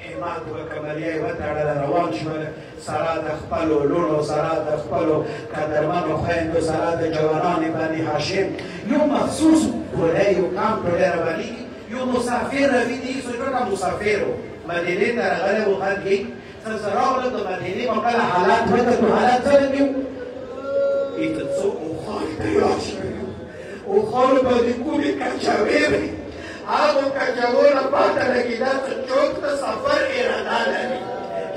Speaker 1: همت وکړه وتړله روان شول سره د خپلو لوڼو سره د خپلو قدرمنو خویندو سره د جوانانو بني هاشم یو مخصوص ګولۍ یو کامپ ډېر راولېږي یو مسافر روي دي څومره مسافر و مدینې ته راغلی و خلک یې څه راغله د مدینې مو کله حالات وکړو حالات څرنګه وي ته څوک اوښان تیار شوي اوښانو باندې کومې کچاوې وې هغو کچاوونه پاته لګېده چې چوک ته سفر اراده لري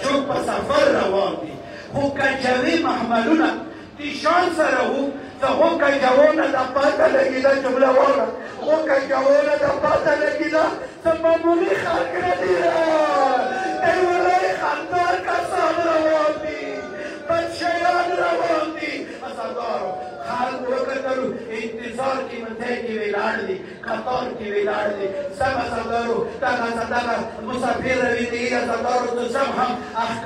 Speaker 1: چوک په سفر روان دي خو کچاوې محملونه تیشان سره وو د هغو کچاوونه د پاته لګېده جمله واوره هغو کچاوونه د پاته لګېده څه معمولي خلک نه دي دیولۍ خندار کسان روان دي بچیان روان دي ازادارو خلق وکتلو انتظار کې منځای کې ولاړ دي قطار کې ولاړ دي سم ازادارو دغه مسافر روي دي ازادارو ته سم هم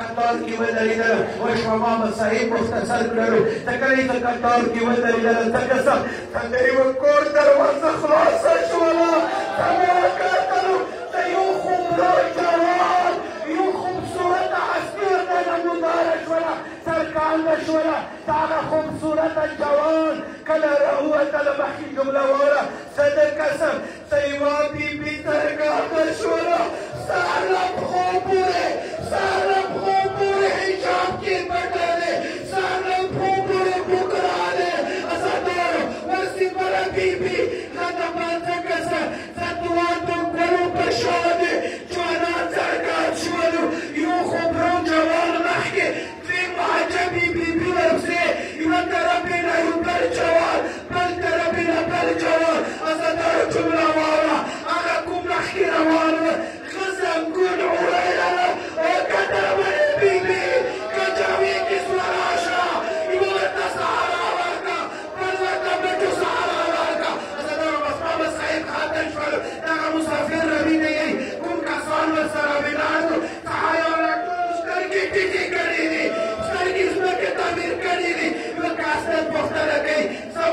Speaker 1: قطار کې ودرېدل وشوه محمد صاحب مختصر کړلو ته کله چې قطار کې ودرېدل ځکه څه څنګه یوه کور دروازه خلاصه شوله ته مې وکتلو ته یو خوبرو جوان یو خوبصورته هستي ورته نموداره شوله څرګنده شوله دغه خوبصورته جوان کله راووتله مخکې جمله واوره څه د قسم څه یوه بیبي څرګنده شوله سر له پښو پورې سر له پښو پورې حجاب کې پټه دی سر له پښو پورې بوکرا دی ازادارو ورسې بله بیبي خدمات څه قسم څه دوانو ګلو په شا دی جوانان څرګند شولو یو خوبرو جوان مخکې عجبی بیبی ورپسې یوه طرف یې نه یو بل جوان بل طرف یې نه بل جوان ازادارو جمله واوره هغه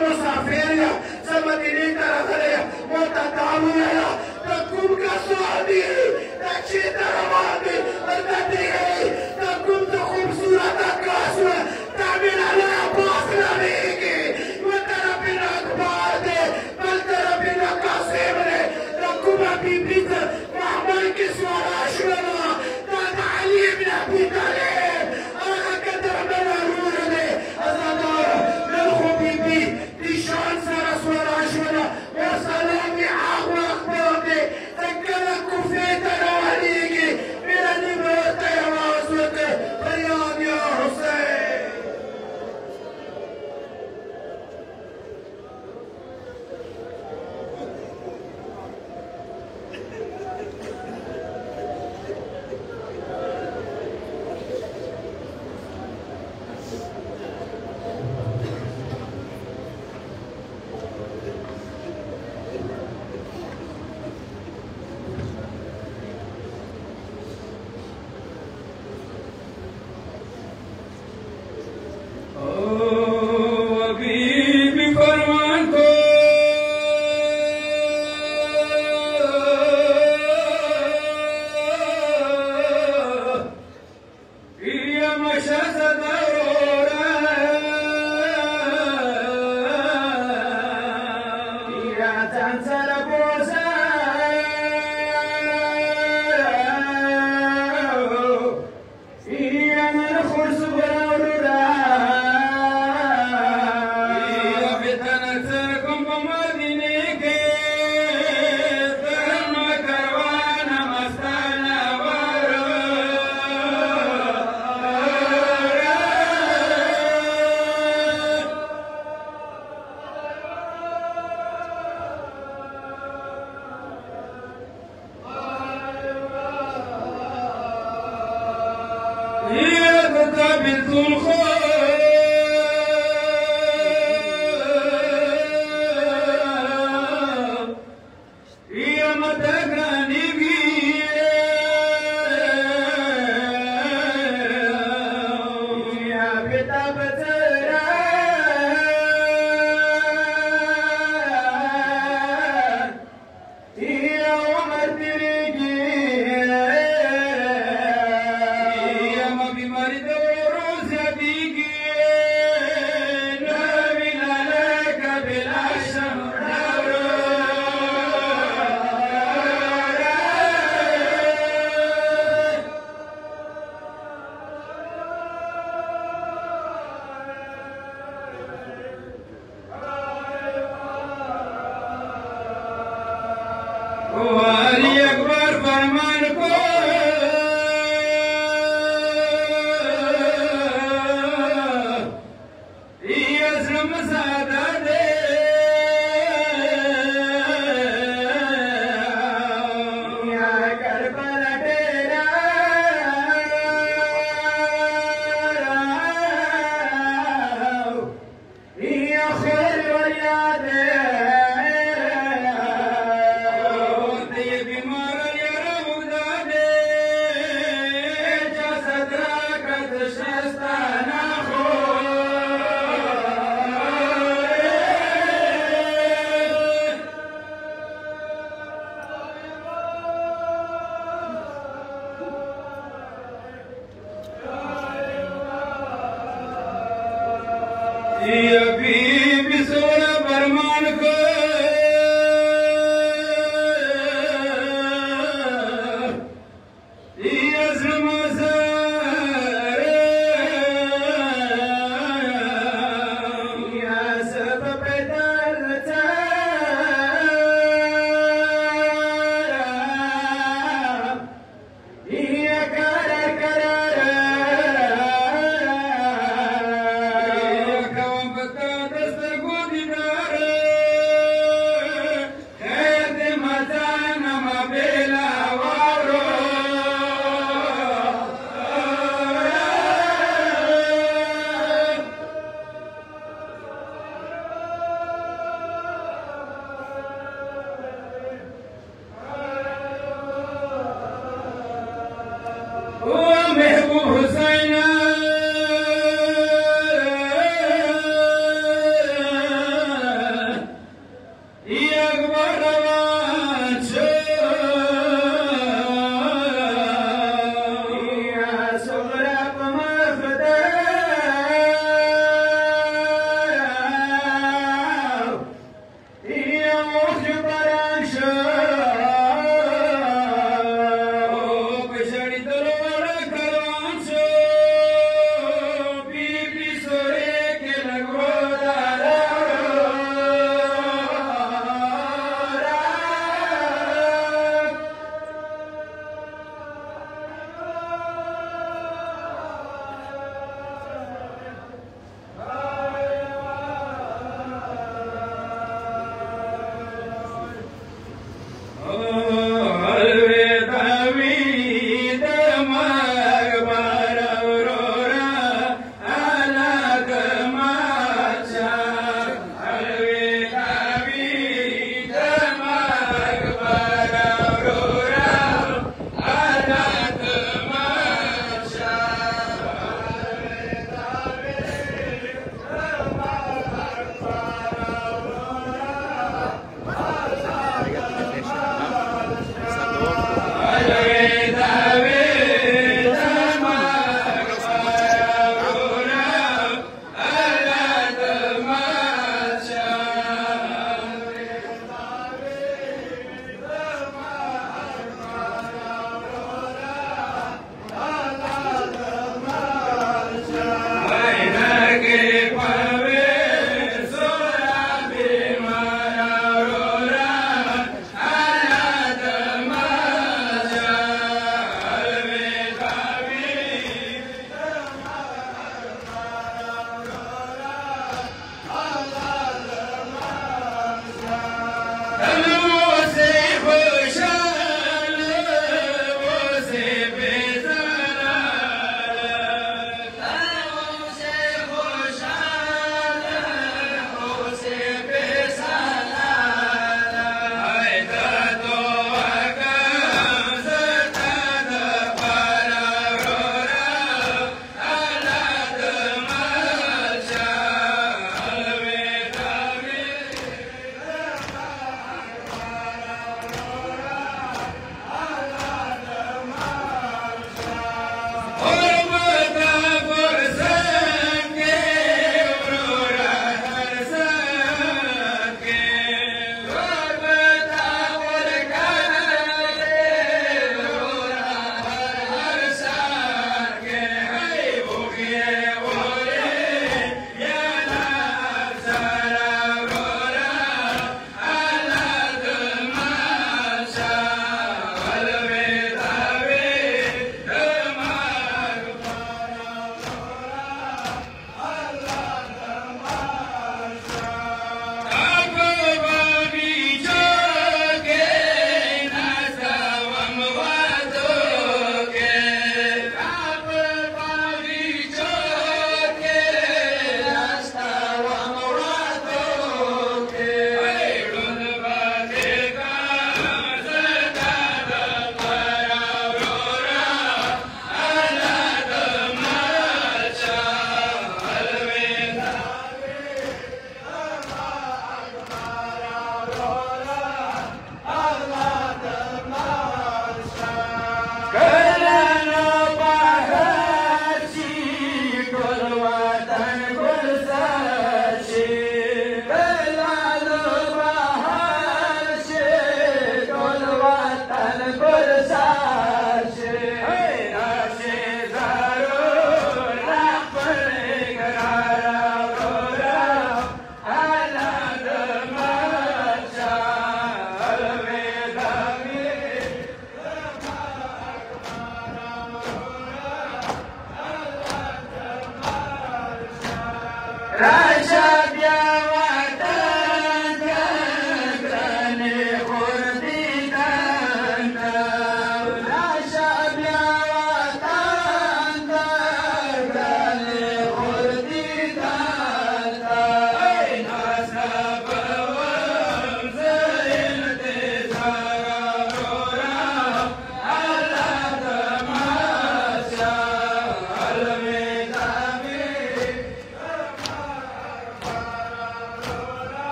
Speaker 1: مسافرية زمديني ترغلية متداوية تكون كسوادي تكشي تروادي تدري تكون تقوم صورة كاسوة تعمل على باصنا بيكي وترى بنا كبادي بل ترى بنا كاسمري تكون بيبيت محمد كسوة عشونا تدعي من أبي طالب أنا كدر من أرورني أزادار من خبيبي نشان سرسول عشونا وسلامي عقل أخباري تكلم كفيت روانيكي من النبات يا واسوك رياض يا حسين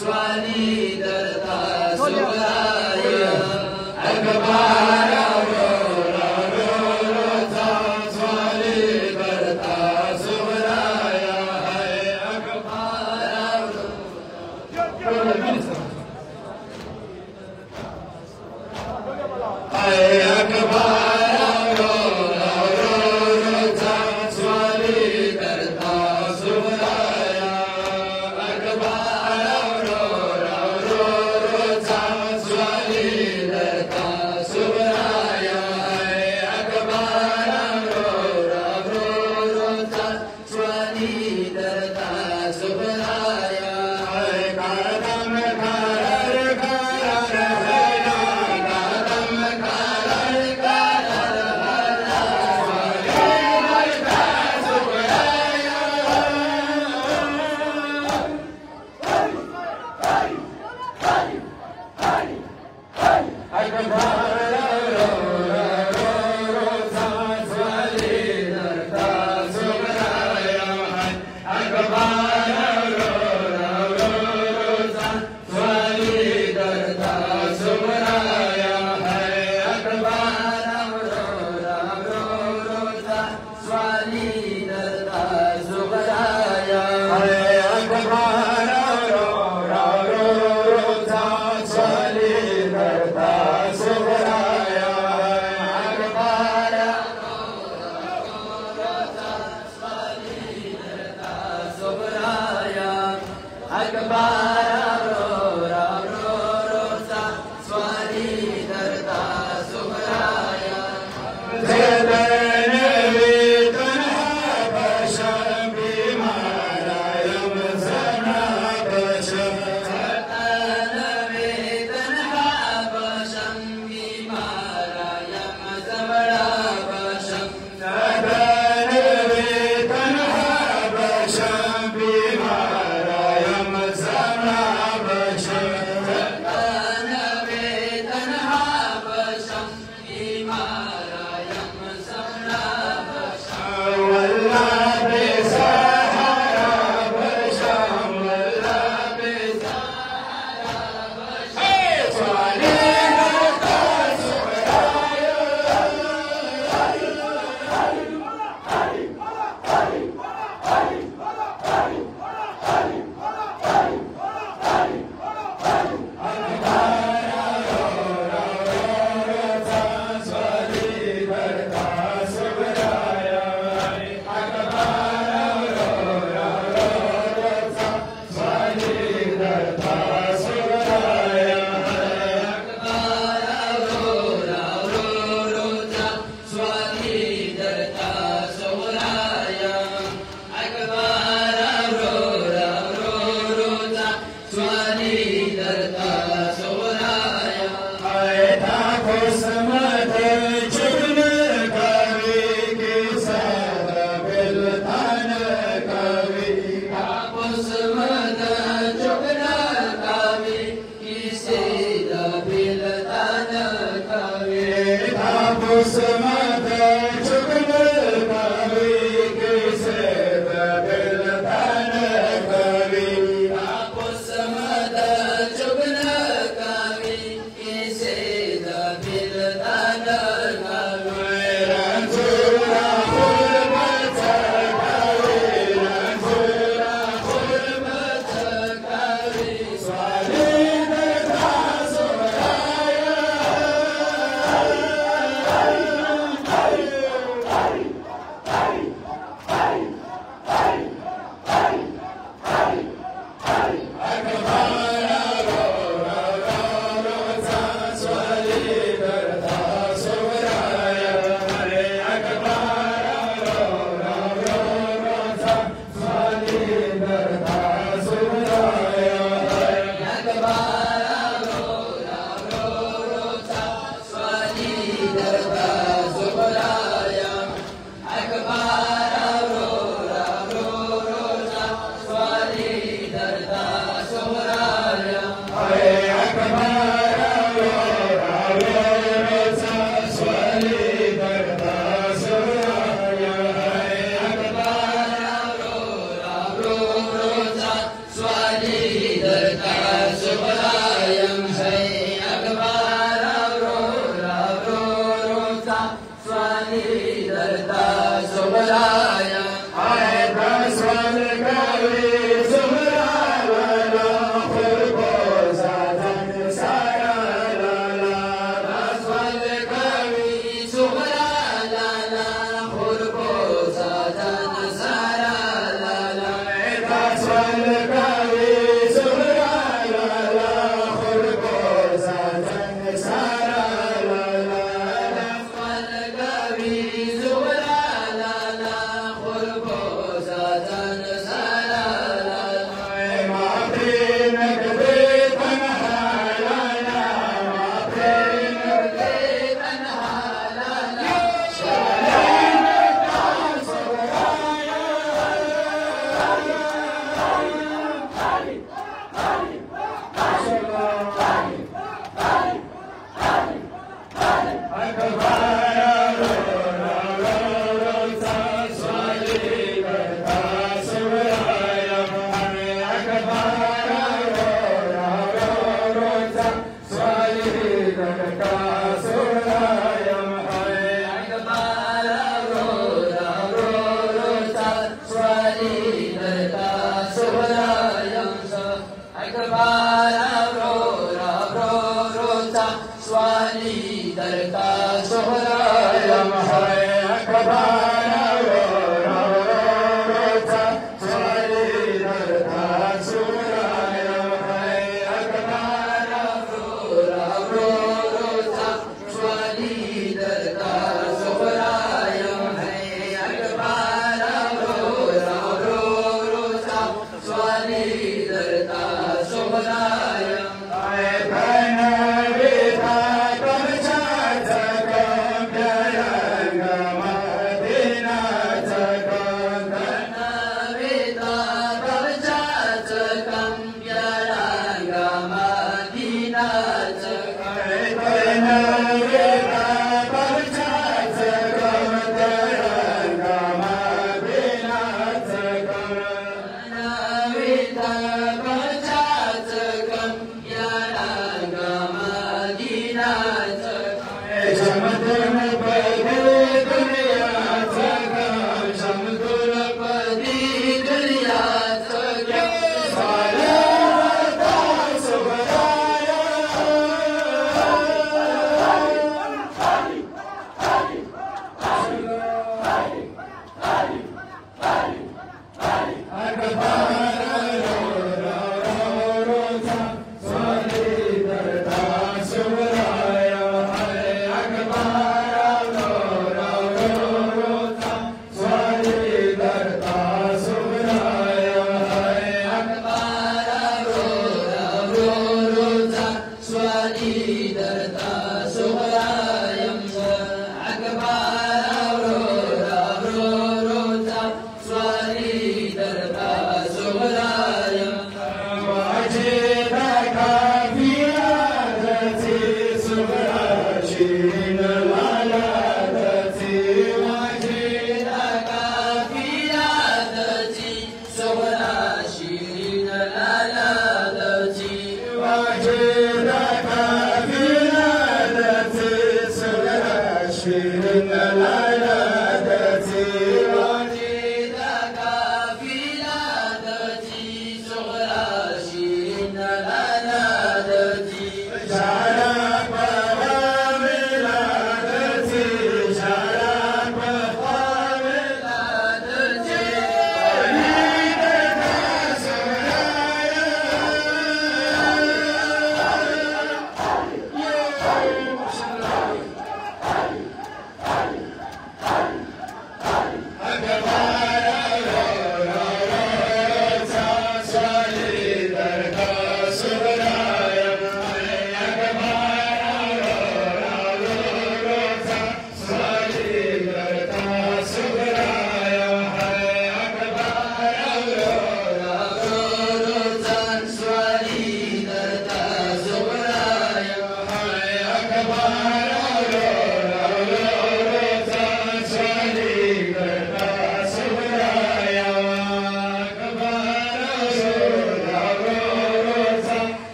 Speaker 2: Swali darta subraya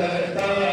Speaker 2: Libertà